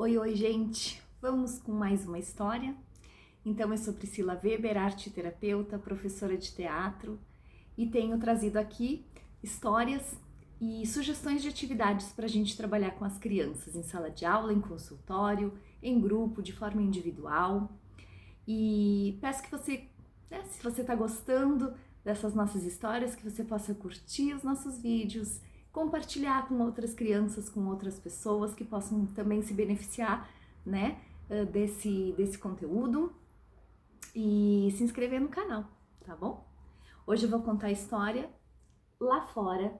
Oi, gente! Vamos com mais uma história? Então, eu sou Priscila Weber, arte-terapeuta, professora de teatro e tenho trazido aqui histórias e sugestões de atividades para a gente trabalhar com as crianças em sala de aula, em consultório, em grupo, de forma individual. E peço que você, se você está gostando dessas nossas histórias, que você possa curtir os nossos vídeos, compartilhar com outras crianças, com outras pessoas que possam também se beneficiar, né, desse conteúdo e se inscrever no canal, tá bom? Hoje eu vou contar a história Lá Fora,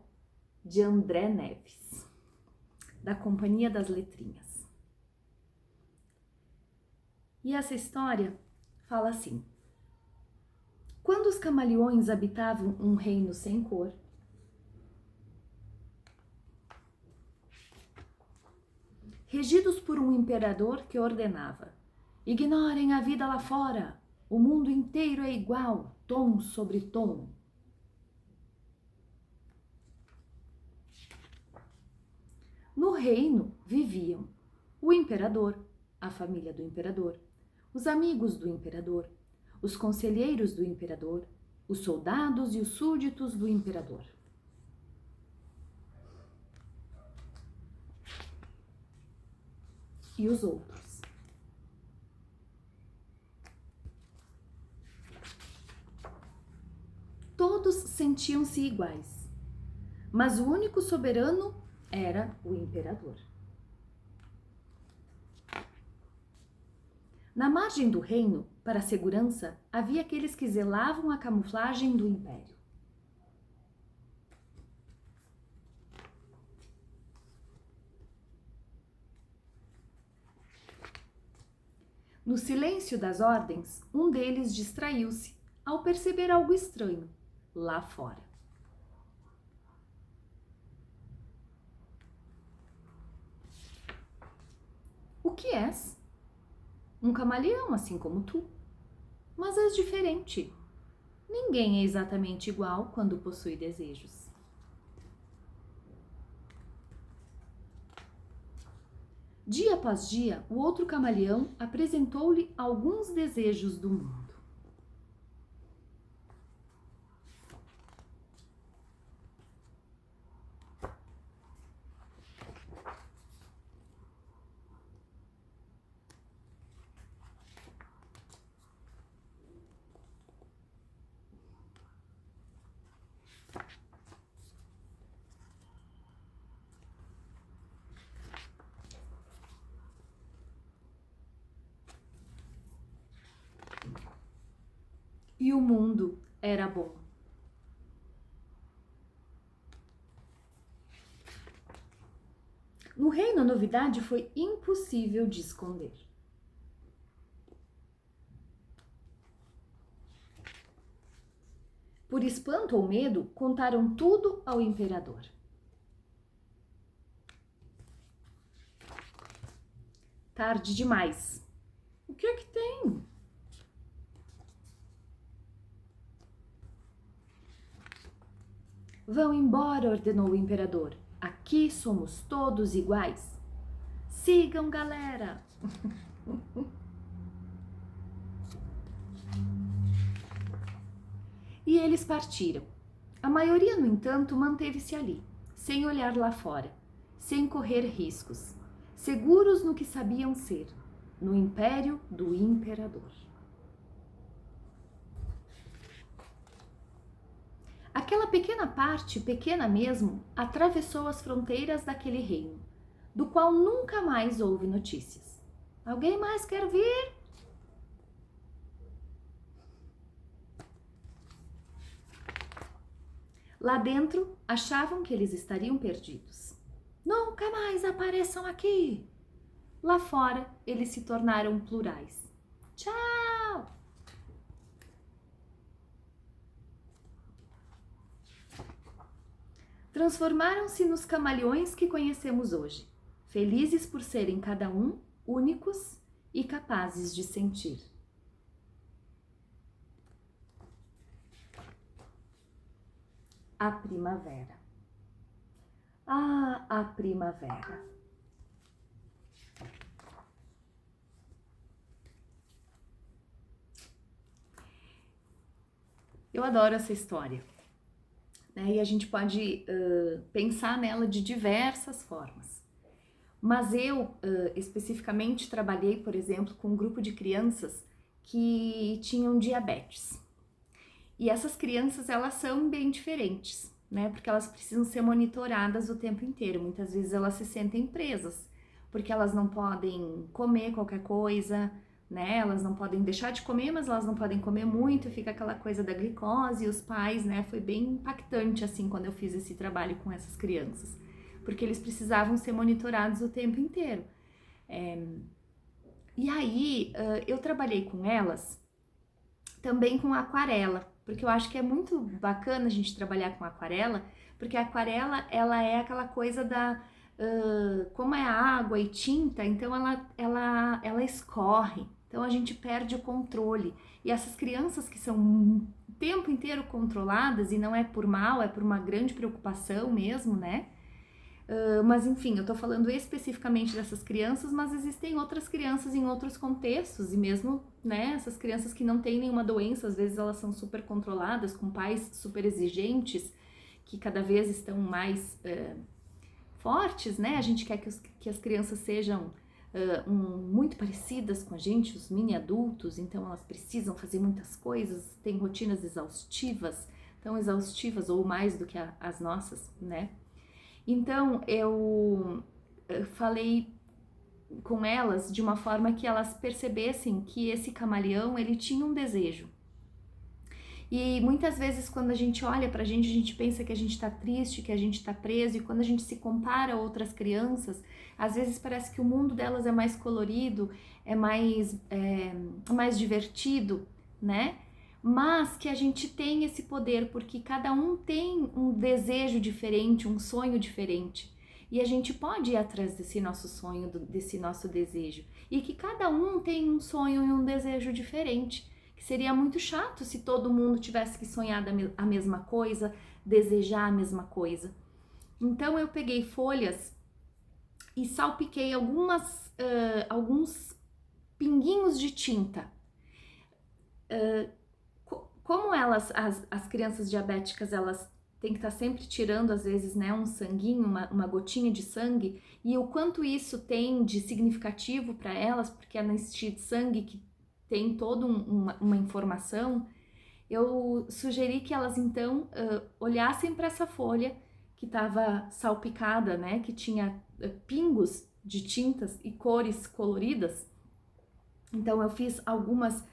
de André Neves, da Companhia das Letrinhas. E essa história fala assim: quando os camaleões habitavam um reino sem cor, regidos por um imperador que ordenava: ignorem a vida lá fora, o mundo inteiro é igual, tom sobre tom. No reino viviam o imperador, a família do imperador, os amigos do imperador, os conselheiros do imperador, os soldados e os súditos do imperador. E os outros. Todos sentiam-se iguais, mas o único soberano era o imperador. Na margem do reino, para a segurança, havia aqueles que zelavam a camuflagem do império. No silêncio das ordens, um deles distraiu-se ao perceber algo estranho lá fora. O que és? Um camaleão, assim como tu. Mas és diferente. Ninguém é exatamente igual quando possui desejos. Dia após dia, o outro camaleão apresentou-lhe alguns desejos do mundo. E o mundo era bom. No reino, a novidade foi impossível de esconder. Por espanto ou medo, contaram tudo ao imperador. Tarde demais. O que é que tem? Vão embora, ordenou o imperador. Aqui somos todos iguais. Sigam, galera! E eles partiram. A maioria, no entanto, manteve-se ali, sem olhar lá fora, sem correr riscos, seguros no que sabiam ser, no império do imperador. Aquela pequena parte, pequena mesmo, atravessou as fronteiras daquele reino, do qual nunca mais houve notícias. Alguém mais quer vir? Lá dentro, achavam que eles estariam perdidos. Nunca mais apareçam aqui! Lá fora, eles se tornaram plurais. Tchau! Transformaram-se nos camaleões que conhecemos hoje, felizes por serem cada um únicos e capazes de sentir. A primavera. Ah, a primavera. Eu adoro essa história, né? E a gente pode pensar nela de diversas formas. Mas eu, especificamente, trabalhei, por exemplo, com um grupo de crianças que tinham diabetes. E essas crianças, elas são bem diferentes, né? Porque elas precisam ser monitoradas o tempo inteiro. Muitas vezes elas se sentem presas, porque elas não podem comer qualquer coisa, né? Elas não podem deixar de comer, mas elas não podem comer muito, fica aquela coisa da glicose, e os pais, né? Foi bem impactante, assim, quando eu fiz esse trabalho com essas crianças, porque eles precisavam ser monitorados o tempo inteiro. E aí, eu trabalhei com elas também com aquarela, porque eu acho que é muito bacana a gente trabalhar com aquarela, porque a aquarela, ela é aquela coisa da... como é água e tinta, então ela escorre, então a gente perde o controle. E essas crianças que são o tempo inteiro controladas, e não é por mal, é por uma grande preocupação mesmo, né? Mas enfim, eu tô falando especificamente dessas crianças, mas existem outras crianças em outros contextos, e mesmo, né, essas crianças que não têm nenhuma doença, às vezes elas são super controladas, com pais super exigentes, que cada vez estão mais fortes, né? A gente quer que as crianças sejam muito parecidas com a gente, os mini adultos, então elas precisam fazer muitas coisas, têm rotinas exaustivas, tão exaustivas ou mais do que as nossas, né? Então eu falei com elas de uma forma que elas percebessem que esse camaleão, ele tinha um desejo. E muitas vezes quando a gente olha pra gente, a gente pensa que a gente tá triste, que a gente tá preso, e quando a gente se compara a outras crianças, às vezes parece que o mundo delas é mais colorido, é mais divertido, né? Mas que a gente tem esse poder, porque cada um tem um desejo diferente, um sonho diferente. E a gente pode ir atrás desse nosso sonho, desse nosso desejo. E que cada um tem um sonho e um desejo diferente. Que seria muito chato se todo mundo tivesse que sonhar a mesma coisa, desejar a mesma coisa. Então eu peguei folhas e salpiquei alguns pinguinhos de tinta. Como as crianças diabéticas, elas têm que estar sempre tirando, às vezes, né, um sanguinho, uma gotinha de sangue, e o quanto isso tem de significativo para elas, porque é nesse sangue que tem toda uma informação, eu sugeri que elas, então, olhassem para essa folha que estava salpicada, né, que tinha pingos de tintas e cores coloridas. Então eu fiz algumas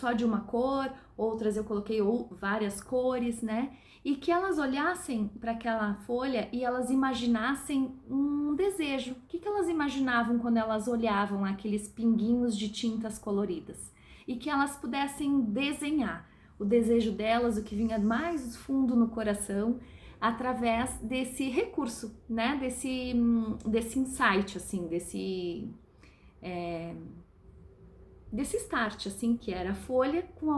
só de uma cor, outras eu coloquei várias cores, né? E que elas olhassem para aquela folha e elas imaginassem um desejo. O que elas imaginavam quando elas olhavam aqueles pinguinhos de tintas coloridas? E que elas pudessem desenhar o desejo delas, o que vinha mais fundo no coração, através desse recurso, né? Desse insight, assim, desse start, assim, que era a folha com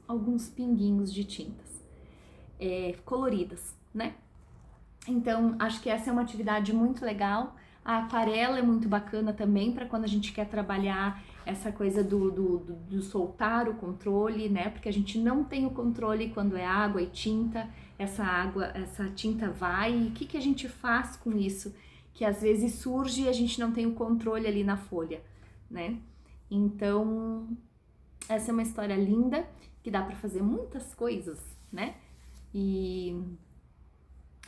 alguns pinguinhos de tintas coloridas, né? Então, acho que essa é uma atividade muito legal. A aquarela é muito bacana também para quando a gente quer trabalhar essa coisa do soltar o controle, né? Porque a gente não tem o controle quando é água e tinta. Essa tinta vai, e o que a gente faz com isso? Que às vezes surge e a gente não tem o controle ali na folha, né? Então, essa é uma história linda, que dá para fazer muitas coisas, né? E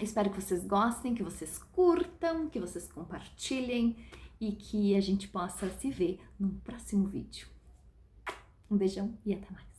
espero que vocês gostem, que vocês curtam, que vocês compartilhem e que a gente possa se ver no próximo vídeo. Um beijão e até mais!